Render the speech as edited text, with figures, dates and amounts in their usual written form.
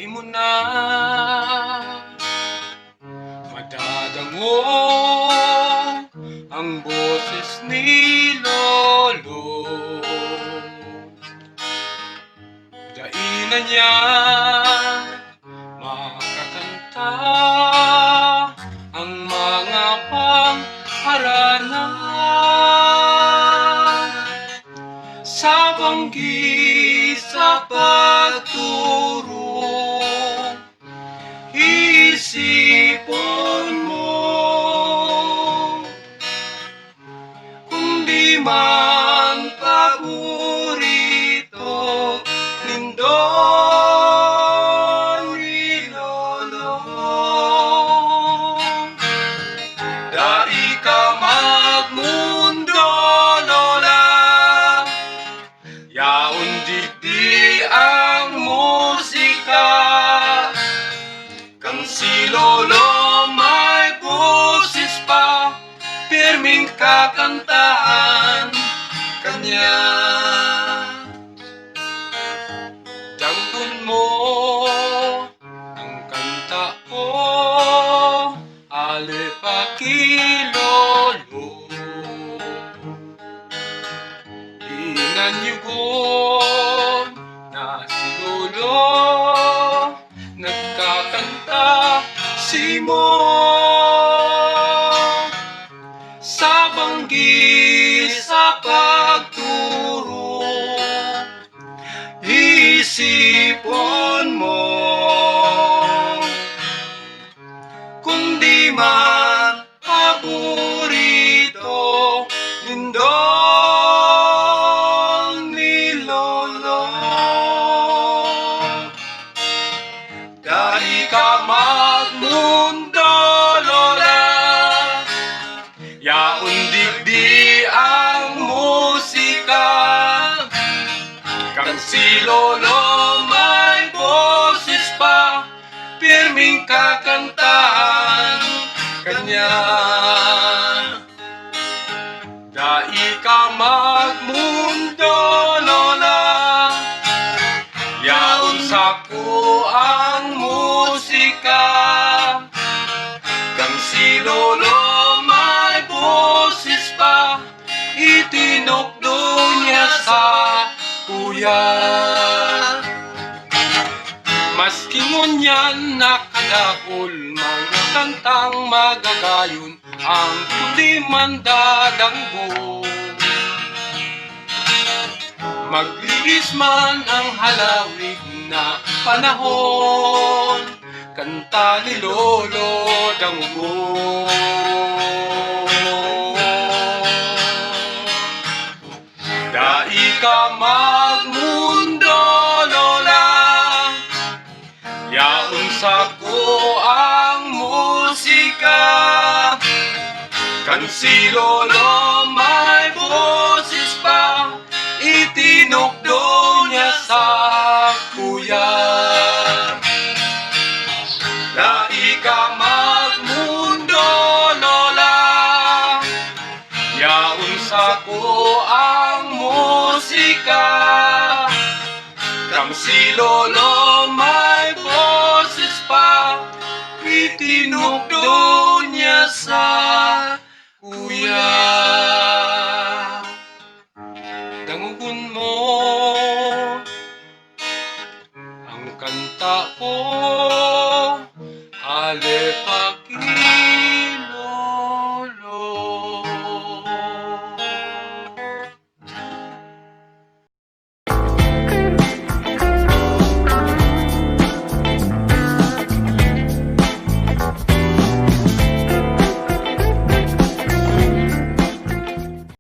Di mo na madadango ang boses ni Lolo. Dainan niya makakanta ang mga pang-aralan sa banggi sa pagturo. Isipon mo kung di man paborito nindong ni Lolo. Dai ka magmundo, Lola, yaon digdi ang musika. Kang si Lolo may boses pa, pirming kakantaan kanya. Dangdun mo ang kanta ko, ale pa kay Lolo. Inanyugon na si Lolo, nagkakanta simo sa banggi sa pagturo. Isipon mo kung di man paborito nindong ni Lolo. Dahil ka magmundo, Lola, yaon digdi ang musika. Kang si Lolo may boses pa, pirming kakantaan kanya. Dahil ka magmundo, Lola, yaon sako ang musika. Kang si Lolo may boses pa, itinukdo niya sa kuya. Maski ngunyan nakadakol, mga kantang magagayon ang di man dadanggo. Maglilis man ang halawig na panahon, kanta ni Lolo Dango. Dai ka magmundo, Lola, yaon sako ang musika. Kan si Lolo may boses pa, itinukdo niya sa kuya. Dai ka magmundo, Lola, yaon sako ang musika. Kang si Lolo may boses pa, itinukdo niya sa kuya. Dangugon mo ang kanta ko, ale pa